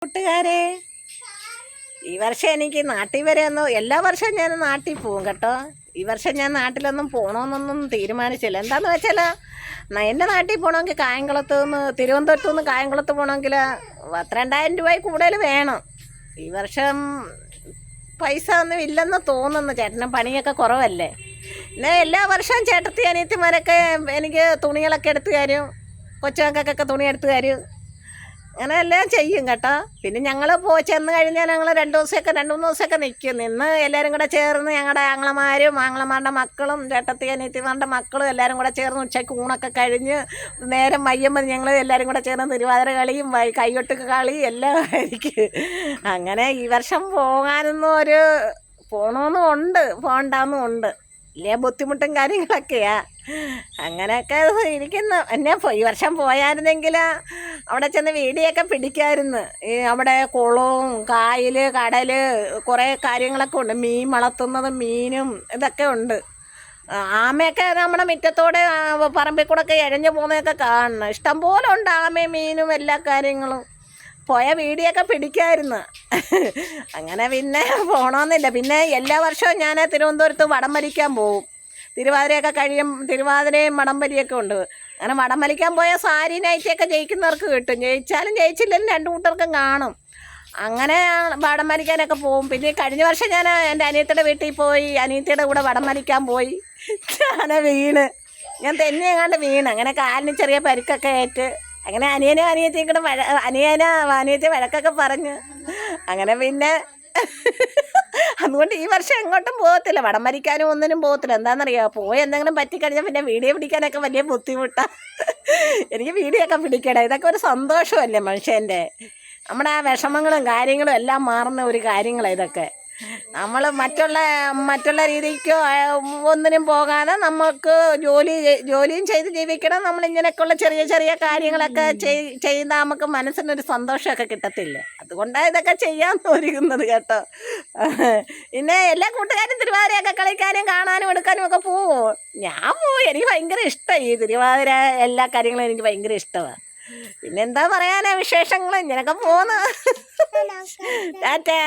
കൂട്ടുകാരെ, ഈ വർഷം എനിക്ക് നാട്ടിൽ വരെ എല്ലാ വർഷവും ഞാൻ നാട്ടിൽ പോകും കേട്ടോ. ഈ വർഷം ഞാൻ നാട്ടിലൊന്നും പോകണമെന്നൊന്നും തീരുമാനിച്ചില്ല. എന്താണെന്ന് വെച്ചാൽ എൻ്റെ നാട്ടിൽ പോകണമെങ്കിൽ കായംകുളത്ത് നിന്ന് തിരുവനന്തപുരത്ത് നിന്ന് കായംകുളത്ത് പോകണമെങ്കിൽ 2000 രൂപയിൽ കൂടുതൽ വേണം. ഈ വർഷം പൈസ ഒന്നും ഇല്ലെന്ന് തോന്നുന്നു. ചേട്ടന് പണിയൊക്കെ കുറവല്ലേ. പിന്നെ എല്ലാ വർഷവും ചേട്ടത്തി അനിയത്തിമാരൊക്കെ എനിക്ക് തുണികളൊക്കെ എടുത്തു തരും, കൊച്ചുമക്കൾക്കൊക്കെ തുണി എടുത്തു തരും. അങ്ങനെ എല്ലാം ചെയ്യും കേട്ടോ. പിന്നെ ഞങ്ങൾ ചെന്ന് കഴിഞ്ഞാൽ ഞങ്ങൾ 2-3 ദിവസമൊക്കെ നിന്ന് എല്ലാവരും കൂടെ ചേർന്ന് ഞങ്ങളുടെ ആങ്ങളമാരുടെ മക്കളും ചേട്ടത്തി അനിയത്തിമാരുടെ മക്കളും എല്ലാവരും കൂടെ ചേർന്ന് ഉച്ചയ്ക്ക് ഊണൊക്കെ കഴിഞ്ഞ് നേരം വയ്യുമ്പോൾ ഞങ്ങൾ എല്ലാവരും കൂടെ ചേർന്ന് തിരുവാതിര കളിയും കൈകൊട്ട് കളിയും എല്ലാം ആയിരിക്കും. അങ്ങനെ ഈ വർഷം പോകണമെന്നും ഉണ്ട്, പോകണ്ടെന്നും ഉണ്ട്. വലിയ ബുദ്ധിമുട്ടും കാര്യങ്ങളൊക്കെയാ. അങ്ങനെയൊക്കെ ഇരിക്കുന്നു. ഈ വർഷം പോയായിരുന്നെങ്കിൽ അവിടെ ചെന്ന് വീഡിയോ ഒക്കെ പിടിക്കാമായിരുന്നു. ഈ അവിടെ കുളവും കായൽ കടൽ കുറേ കാര്യങ്ങളൊക്കെ ഉണ്ട്. മീൻ വളർത്തുന്നതും മീനും ഇതൊക്കെ ഉണ്ട്. ആമയൊക്കെ നമ്മുടെ മുറ്റത്തോടെ പറമ്പിൽ കൂടെ ഒക്കെ ഇഴഞ്ഞു പോകുന്നതൊക്കെ കാണണം. ഇഷ്ടംപോലെ ഉണ്ട് ആമയും മീനും എല്ലാ കാര്യങ്ങളും. പോയ വീഡിയോ ഒക്കെ പിടിക്കാമായിരുന്നു. അങ്ങനെ പിന്നെ പോകണമെന്നില്ല. പിന്നെ എല്ലാ വർഷവും ഞാൻ തിരുവനന്തപുരത്ത് വടം വലിക്കാൻ പോകും. തിരുവാതിരയൊക്കെ തിരുവാതിരയും വടംവലിയൊക്കെ ഉണ്ട്. അങ്ങനെ വടം വലിക്കാൻ പോയാൽ സാരി നൈറ്റിയൊക്കെ ജയിക്കുന്നവർക്ക് കിട്ടും. ജയിച്ചാലും ജയിച്ചില്ലെങ്കിലും 2 കൂട്ടർക്കും കാണും. അങ്ങനെ വടം വലിക്കാനൊക്കെ പോകും. പിന്നെ കഴിഞ്ഞ വർഷം ഞാൻ എൻ്റെ അനിയത്തിയുടെ വീട്ടിൽ പോയി, അനിയത്തിയുടെ കൂടെ വടം വലിക്കാൻ പോയി. ഞാൻ തെന്നിയെങ്ങാണ്ട് വീണ്. അങ്ങനെ കാലിന് ചെറിയ പരിക്കൊക്കെ ഏറ്റ്. അങ്ങനെ അനിയത്തിയും കൂടെ അനിയത്തി വഴക്കൊക്കെ പറഞ്ഞ് അങ്ങനെ പിന്നെ അതുകൊണ്ട് ഈ വർഷം എങ്ങോട്ടും പോകത്തില്ല. വടം വലിക്കാനും ഒന്നിനും പോകത്തില്ല. എന്താണെന്നറിയാമോ, പോയി എന്തെങ്കിലും പറ്റിക്കഴിഞ്ഞാൽ പിന്നെ വീഡിയോ പിടിക്കാനൊക്കെ വലിയ ബുദ്ധിമുട്ടാണ്. എനിക്ക് വീഡിയോ ഒക്കെ പിടിക്കണം. ഇതൊക്കെ ഒരു സന്തോഷമല്ലേ മനുഷ്യൻ്റെ. നമ്മുടെ ആ വിഷമങ്ങളും കാര്യങ്ങളും എല്ലാം മാറുന്ന ഒരു കാര്യങ്ങളാണ് ഇതൊക്കെ. നമ്മൾ മറ്റുള്ള രീതിക്കോ ഒന്നിനും പോകാതെ നമുക്ക് ജോലിയും ചെയ്ത് ജീവിക്കണം. നമ്മളിങ്ങനെയൊക്കെയുള്ള ചെറിയ കാര്യങ്ങളൊക്കെ ചെയ്താൽ നമുക്ക് മനസ്സിനൊരു സന്തോഷമൊക്കെ കിട്ടത്തില്ല. അതുകൊണ്ടാണ് ഇതൊക്കെ ചെയ്യാൻ ഒരുങ്ങുന്നത് കേട്ടോ. പിന്നെ എല്ലാ കൂട്ടുകാരും തിരുവാതിരയൊക്കെ കളിക്കാനും കാണാനും എടുക്കാനും ഒക്കെ പോവും. ഞാൻ പോവും. എനിക്ക് ഭയങ്കര ഇഷ്ടമാണ് ഈ തിരുവാതിര. എല്ലാ കാര്യങ്ങളും എനിക്ക് ഭയങ്കര ഇഷ്ടമാണ്. പിന്നെന്താ പറയാനാ വിശേഷങ്ങൾ. ഇങ്ങനെയൊക്കെ പോന്ന്. ടാറ്റാ.